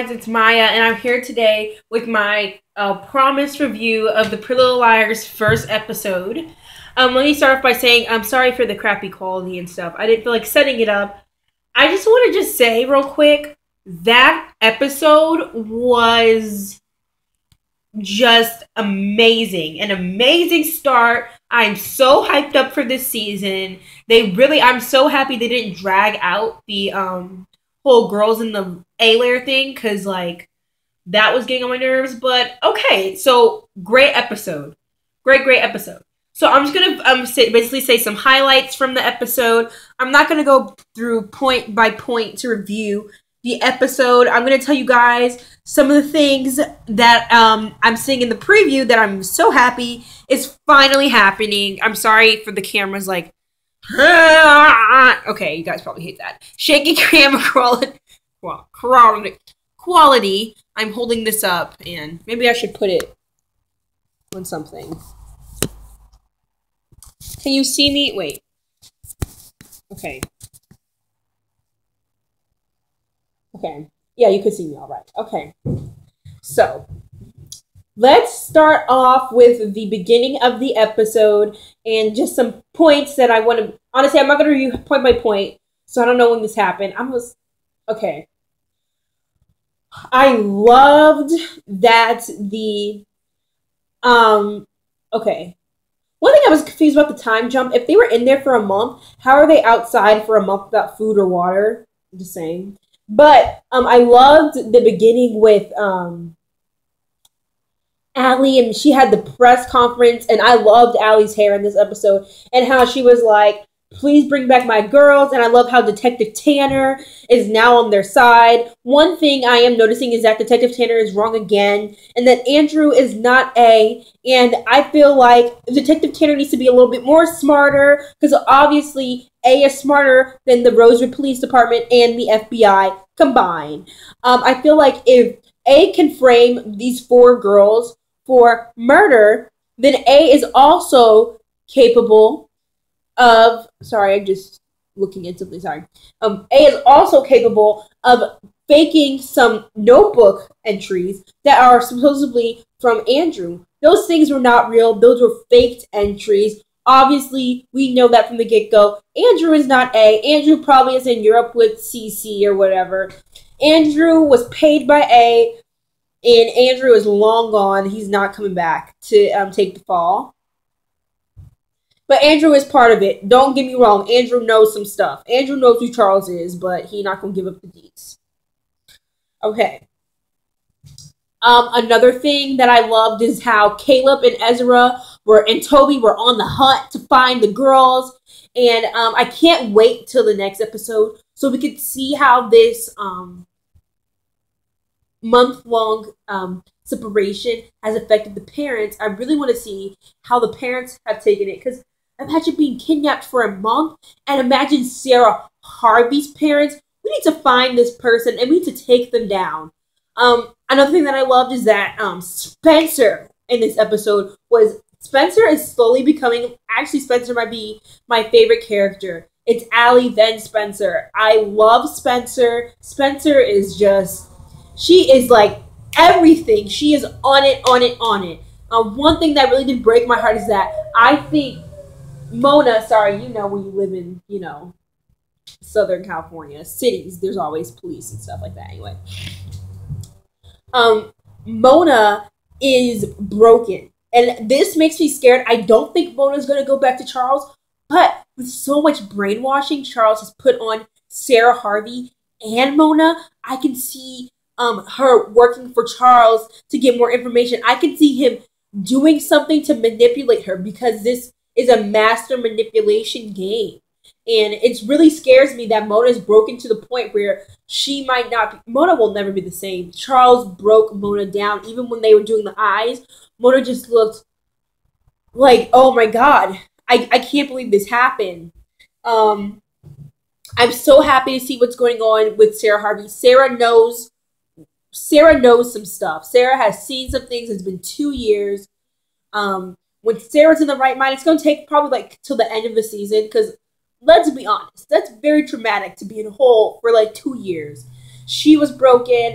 It's Maya, and I'm here today with my promised review of the Pretty Little Liars first episode. Let me start off by saying I'm sorry for the crappy quality and stuff. I didn't feel like setting it up. I just want to just say real quick, that episode was just amazing. An amazing start. I'm so hyped up for this season. I'm so happy they didn't drag out the whole girls in the A layer thing, because that was getting on my nerves. But okay, so great episode. Great episode. So I'm just gonna basically say some highlights from the episode. I'm not gonna go through point by point to review the episode. I'm gonna tell you guys some of the things that I'm seeing in the preview that I'm so happy is finally happening. I'm sorry for the cameras, okay, you guys probably hate that. Shaky camera quality. I'm holding this up, and maybe I should put it on something. Can you see me? Wait. Okay. Okay. Yeah, you can see me all right. Okay. So, let's start off with the beginning of the episode and just some points that I want to... Honestly, I'm not going to review point by point, so I don't know when this happened. Okay. I loved that okay. One thing I was confused about the time jump. If they were in there for a month, how are they outside for a month without food or water? I'm just saying. But I loved the beginning with Allie, and she had the press conference, and I loved Allie's hair in this episode, and how she was like, please bring back my girls, and I love how Detective Tanner is now on their side. One thing I am noticing is that Detective Tanner is wrong again, and that Andrew is not A, and I feel like Detective Tanner needs to be a little bit more smarter, because obviously A is smarter than the Rosewood Police Department and the FBI combined. I feel like if A can frame these 4 girls for murder, then A is also capable of... Sorry, I'm just looking at something. Sorry. A is also capable of faking some notebook entries that are supposedly from Andrew. Those things were not real. Those were faked entries. Obviously, we know that from the get-go. Andrew is not A. Andrew probably is in Europe with CC or whatever. Andrew was paid by A, and Andrew is long gone. He's not coming back to take the fall. But Andrew is part of it. Don't get me wrong. Andrew knows some stuff. Andrew knows who Charles is, but he's not going to give up the deeds. Okay. Another thing that I loved is how Caleb and Ezra and Toby were on the hunt to find the girls. And I can't wait till the next episode so we can see how this month-long separation has affected the parents. I really want to see how the parents have taken it, because imagine being kidnapped for a month, and imagine Sarah Harvey's parents. We need to find this person, and we need to take them down. Another thing that I loved is that Spencer in this episode Spencer is slowly becoming... Actually, Spencer might be my favorite character. It's Allie, then Spencer. I love Spencer. Spencer is just... She is like everything. She is on it. One thing that really did break my heart is that I think Mona, sorry, you know, when you live in, Southern California, cities, there's always police and stuff like that anyway. Mona is broken. And this makes me scared. I don't think Mona's going to go back to Charles, but with so much brainwashing Charles has put on Sarah Harvey and Mona, I can see her working for Charles to get more information. I can see him doing something to manipulate her, because this is a master manipulation game. And it really scares me that Mona is broken to the point where she might not be... Mona will never be the same. Charles broke Mona down. Even when they were doing the eyes, Mona just looked like, oh my god, I can't believe this happened. I'm so happy to see what's going on with Sarah Harvey. Sarah knows some stuff. Sarah has seen some things. It's been 2 years. When Sarah's in the right mind, it's going to take probably till the end of the season, because let's be honest, that's very traumatic to be in a hole for 2 years. she was broken.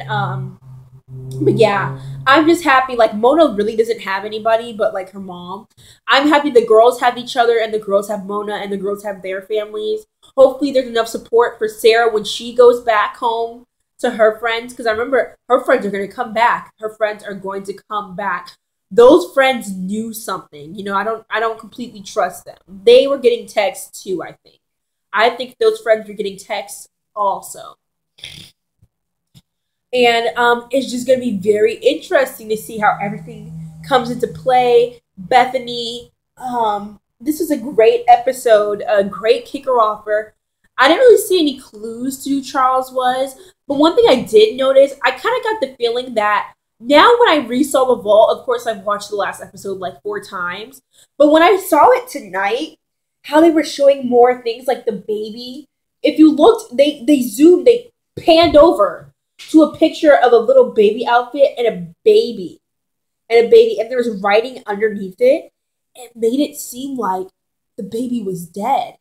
But yeah, I'm just happy. Like, Mona really doesn't have anybody but like her mom. I'm happy the girls have each other, and the girls have Mona, and the girls have their families. Hopefully, there's enough support for Sarah when she goes back home to her friends. Because I remember her friends are going to come back. Her friends are going to come back. Those friends knew something. You know, I don't completely trust them. They were getting texts too, I think. I think those friends were getting texts also. And it's just going to be very interesting to see how everything comes into play. Bethany, this was a great episode, a great kicker offer. I didn't really see any clues to who Charles was, but one thing I did notice, I kind of got the feeling that now when I resaw the vault, of course I've watched the last episode like 4 times, but when I saw it tonight, how they were showing more things like the baby. If you looked, they zoomed, they panned over to a picture of a little baby outfit and a baby. And there was writing underneath it. It made it seem like the baby was dead.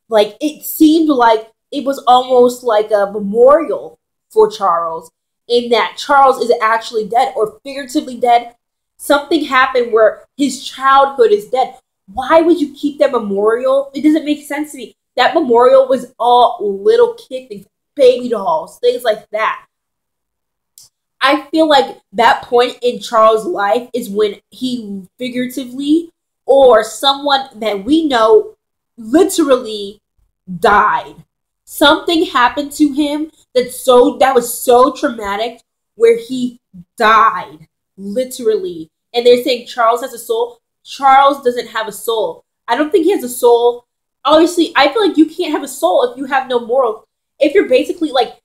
Like, it seemed like it was almost like a memorial for Charles, in that Charles is actually dead or figuratively dead. Something happened where his childhood is dead. Why would you keep that memorial? It doesn't make sense to me. That memorial was all little kid things, baby dolls, things like that. I feel like that point in Charles' life is when he figuratively, or someone that we know literally died. Something happened to him that was so traumatic, where he died literally. And they're saying Charles has a soul. Charles doesn't have a soul. I don't think he has a soul. Obviously, I feel like you can't have a soul if you have no morals. If you're basically like,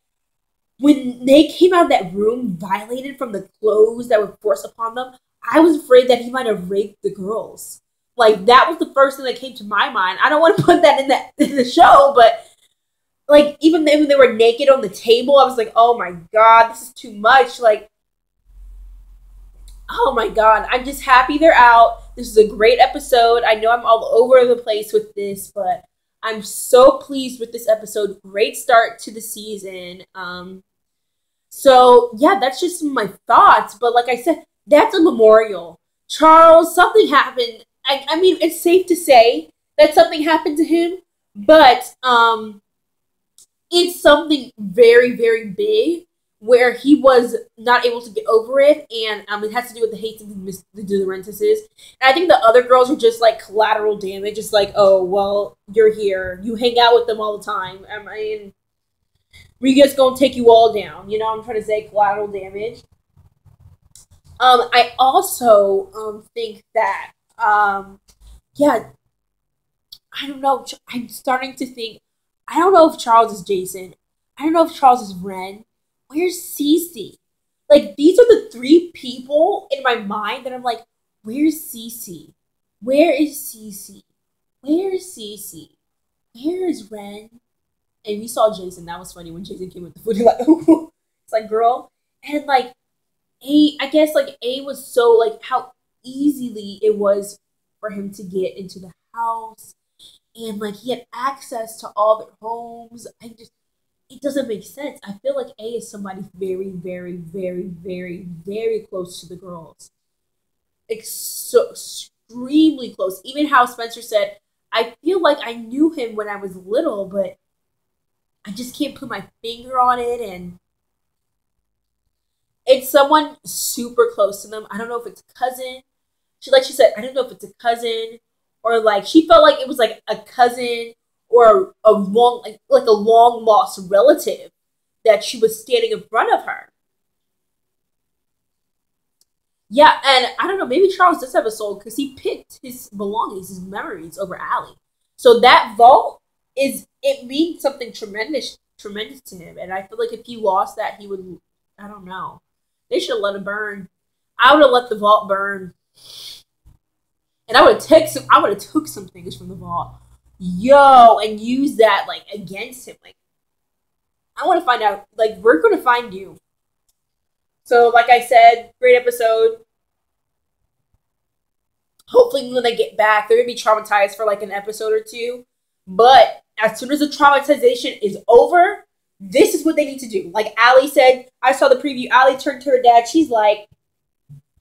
when they came out of that room violated from the clothes that were forced upon them, I was afraid that he might have raped the girls. Like, that was the first thing that came to my mind. I don't want to put that in the show, but like, even when they were naked on the table, I was like, oh my god, this is too much. Like, oh my god, I'm just happy they're out. This is a great episode. I know I'm all over the place with this, but I'm so pleased with this episode. Great start to the season. So yeah, that's just my thoughts. But like I said, that's a memorial. Charles, something happened. I mean, it's safe to say that something happened to him, but it's something very, very big, where he was not able to get over it, and it has to do with the hate and the Durantises. And I think the other girls were just like collateral damage. It's like, oh, well, you're here. You hang out with them all the time. I mean, we just gonna take you all down. You know what I'm trying to say? Collateral damage. I also think that, yeah, I don't know. I'm starting to think, I don't know if Charles is Jason. I don't know if Charles is Ren. Where's Cece? Like, these are the 3 people in my mind that I'm like, where's Cece? Where is Cece? Where is Cece? Where is Ren? And we saw Jason. That was funny when Jason came with the food. You're like, ooh. It's like, girl. And like, I guess like A was so like how easily it was for him to get into the house, and like he had access to all their homes. It doesn't make sense. I feel like A is somebody very, very, very, very, very close to the girls. So extremely close. Even how Spencer said, I feel like I knew him when I was little, but I just can't put my finger on it. And it's someone super close to them. I don't know if it's a cousin. She said, I don't know if it's a cousin, or like she felt like it was like a cousin, or a long like a long lost relative that she was standing in front of her. Yeah, and I don't know, maybe Charles does have a soul, because he picked his belongings, his memories over Allie. So that vault it means something tremendous to him. And I feel like if he lost that, he would, I don't know. They should have let it burn. I would have let the vault burn. And I would have took some things from the vault. Yo, and use that like against him. Like, I want to find out, like, we're gonna find you. So, like I said, great episode. Hopefully when they get back, they're gonna be traumatized for like an episode or two. But as soon as the traumatization is over, this is what they need to do. Like Allie said, I saw the preview. Allie turned to her dad. She's like,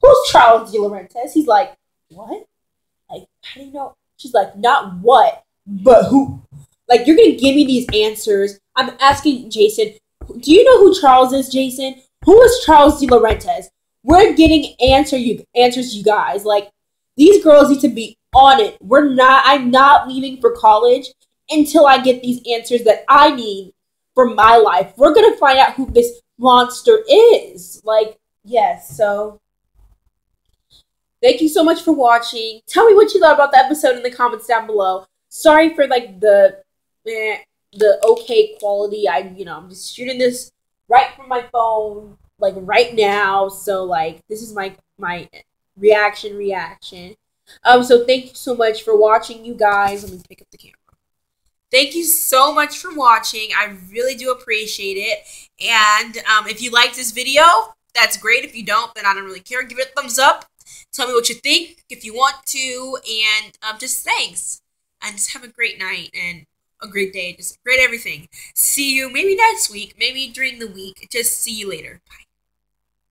who's Charles De Laurentiis? He's like, what? Like, how do you know? She's like, not what, but who? Like, you're going to give me these answers. I'm asking Jason, do you know who Charles is, Jason? Who is Charles De Laurentiis? We're getting answers, you guys. Like, these girls need to be on it. I'm not leaving for college until I get these answers that I need for my life. We're going to find out who this monster is. Like, yes, so thank you so much for watching. Tell me what you thought about the episode in the comments down below. Sorry for like the okay quality. I'm just shooting this right from my phone, like right now. So like this is my reaction. So thank you so much for watching, you guys. Let me pick up the camera. Thank you so much for watching. I really do appreciate it. And if you like this video, that's great. If you don't, then I don't really care. Give it a thumbs up. Tell me what you think if you want to. And just thanks. And just have a great night and a great day. Just great everything. See you maybe next week. Maybe during the week. Just see you later. Bye.